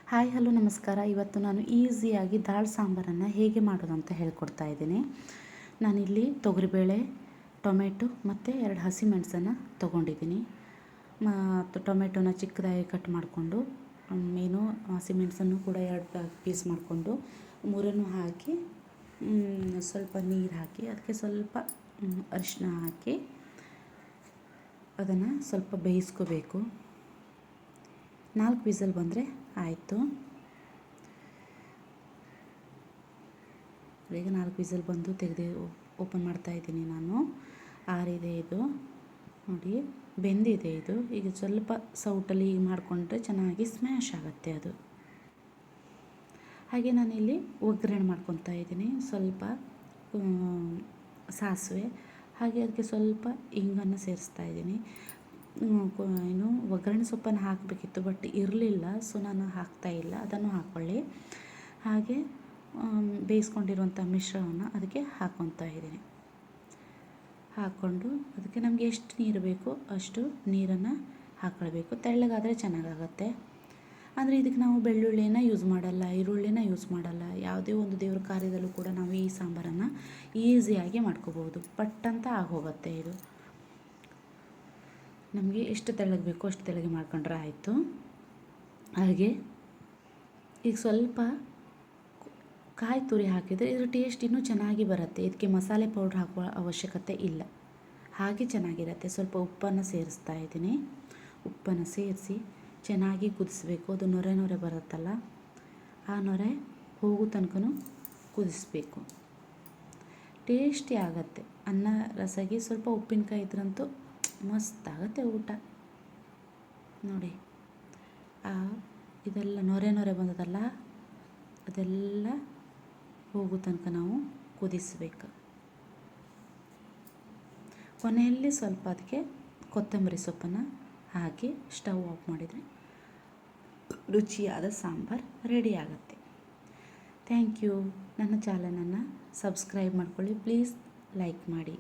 Hi hello ನಮಸ್ಕಾರ. ಇವತ್ತು ನಾನು ಈಸಿಯಾಗಿ ದಾಲ್ ಸಾಂಬಾರನ್ನು ಹೇಗೆ ಮಾಡೋದು ಅಂತ ಹೇಳ್ಕೊಡ್ತಾ ಇದ್ದೀನಿ. ನಾನಿಲ್ಲಿ ತೊಗರಿಬೇಳೆ, ಟೊಮೆಟೊ ಮತ್ತು 2 ಹಸಿಮೆಣಸನ್ನು ತೊಗೊಂಡಿದ್ದೀನಿ. ಟೊಮೆಟೊನ ಚಿಕ್ಕದಾಗಿ ಕಟ್ ಮಾಡಿಕೊಂಡು, ಏನು ಹಸಿಮೆಣಸನ್ನು ಕೂಡ 2 ಪೀಸ್ ಮಾಡಿಕೊಂಡು, ಮೂರನ್ನು ಹಾಕಿ ಸ್ವಲ್ಪ ನೀರು ಹಾಕಿ ಅದಕ್ಕೆ ಸ್ವಲ್ಪ ಅರಿಶಿನ ಹಾಕಿ ಅದನ್ನು ಸ್ವಲ್ಪ ಬೇಯಿಸ್ಕೋಬೇಕು. 4 ವಿಸಲ್ ಬಂದರೆ ಆಯಿತು. ಈಗ 4 ವಿಸಲ್ ಬಂದು ತೆಗೆದು ಓಪನ್ ಮಾಡ್ತಾಯಿದ್ದೀನಿ ನಾನು. ಆರಿದೆ ಇದು ನೋಡಿ, ಬೆಂದಿದೆ ಇದು. ಈಗ ಸ್ವಲ್ಪ ಸೌಟಲ್ಲಿ ಮಾಡಿಕೊಂಡ್ರೆ ಚೆನ್ನಾಗಿ ಸ್ಮ್ಯಾಶ್ ಆಗುತ್ತೆ ಅದು. ಹಾಗೆ ನಾನಿಲ್ಲಿ ಒಗ್ಗರಣೆ ಮಾಡ್ಕೊತಾ ಇದ್ದೀನಿ. ಸ್ವಲ್ಪ ಸಾಸಿವೆ, ಹಾಗೆ ಅದಕ್ಕೆ ಸ್ವಲ್ಪ ಇಂಗನ್ನು ಸೇರಿಸ್ತಾ ಇದ್ದೀನಿ. ಏನು ಒಗ್ಗರಣೆ ಸೊಪ್ಪನ್ನು ಹಾಕಬೇಕಿತ್ತು, ಬಟ್ ಇರಲಿಲ್ಲ, ಸೊ ನಾನು ಹಾಕ್ತಾಯಿಲ್ಲ. ಅದನ್ನು ಹಾಕ್ಕೊಳ್ಳಿ. ಹಾಗೆ ಬೇಯಿಸ್ಕೊಂಡಿರುವಂಥ ಮಿಶ್ರಣವನ್ನು ಅದಕ್ಕೆ ಹಾಕ್ಕೊತಾ ಇದ್ದೀನಿ. ಹಾಕ್ಕೊಂಡು ಅದಕ್ಕೆ ನಮಗೆ ಎಷ್ಟು ನೀರು ಬೇಕೋ ಅಷ್ಟು ನೀರನ್ನು ಹಾಕ್ಕೊಳ್ಬೇಕು. ತೆಳ್ಳಗಾದರೆ ಚೆನ್ನಾಗಾಗತ್ತೆ. ಅಂದರೆ ಇದಕ್ಕೆ ನಾವು ಬೆಳ್ಳುಳ್ಳಿನ ಯೂಸ್ ಮಾಡಲ್ಲ, ಈರುಳ್ಳಿನ ಯೂಸ್ ಮಾಡಲ್ಲ. ಯಾವುದೇ ಒಂದು ದೇವ್ರ ಕಾರ್ಯದಲ್ಲೂ ಕೂಡ ನಾವು ಈ ಸಾಂಬಾರನ್ನು ಈಸಿಯಾಗಿ ಮಾಡ್ಕೋಬೋದು. ಪಟ್ಟಂತ ಆಗೋಗುತ್ತೆ ಇದು. ನಮಗೆ ಎಷ್ಟು ತೆಳ್ಳಗೆ ಬೇಕೋ ಅಷ್ಟು ತೆಳ್ಳಗೆ ಮಾಡ್ಕೊಂಡ್ರೆ ಆಯಿತು. ಹಾಗೆ ಈಗ ಸ್ವಲ್ಪ ಕಾಯಿ ತುರಿ ಹಾಕಿದರೆ ಇದ್ರ ಟೇಸ್ಟ್ ಇನ್ನೂ ಚೆನ್ನಾಗಿ ಬರುತ್ತೆ. ಇದಕ್ಕೆ ಮಸಾಲೆ ಪೌಡ್ರ್ ಹಾಕುವ ಅವಶ್ಯಕತೆ ಇಲ್ಲ, ಹಾಗೆ ಚೆನ್ನಾಗಿರುತ್ತೆ. ಸ್ವಲ್ಪ ಉಪ್ಪನ್ನು ಸೇರಿಸ್ತಾ ಇದ್ದೀನಿ. ಉಪ್ಪನ್ನು ಸೇರಿಸಿ ಚೆನ್ನಾಗಿ ಕುದಿಸ್ಬೇಕು. ಅದು ನೊರೆ ನೊರೆ ಬರುತ್ತಲ್ಲ, ಆ ನೊರೆ ಹೋಗೋ ತನಕ ಕುದಿಸ್ಬೇಕು. ಟೇಸ್ಟಿ ಆಗುತ್ತೆ. ಅನ್ನ ರಸಗೆ ಸ್ವಲ್ಪ ಉಪ್ಪಿನಕಾಯಿ ಇದ್ರಂತೂ ಮಸ್ತಾಗತ್ತೆ ಊಟ ನೋಡಿ. ಇದೆಲ್ಲ ನೊರೆ ನೊರೆ ಬಂದದಲ್ಲ, ಅದೆಲ್ಲ ಹೋಗೋ ತನಕ ನಾವು ಕುದಿಸ್ಬೇಕು. ಕೊನೆಯಲ್ಲಿ ಸ್ವಲ್ಪ ಅದಕ್ಕೆ ಕೊತ್ತಂಬರಿ ಸೊಪ್ಪನ್ನು ಹಾಕಿ ಸ್ಟವ್ ಆಫ್ ಮಾಡಿದರೆ ರುಚಿಯಾದ ಸಾಂಬಾರು ರೆಡಿ ಆಗುತ್ತೆ. Thank you. ನನ್ನ ಚಾನಲನ್ನು ಸಬ್ಸ್ಕ್ರೈಬ್ ಮಾಡ್ಕೊಳ್ಳಿ, ಪ್ಲೀಸ್ ಲೈಕ್ ಮಾಡಿ.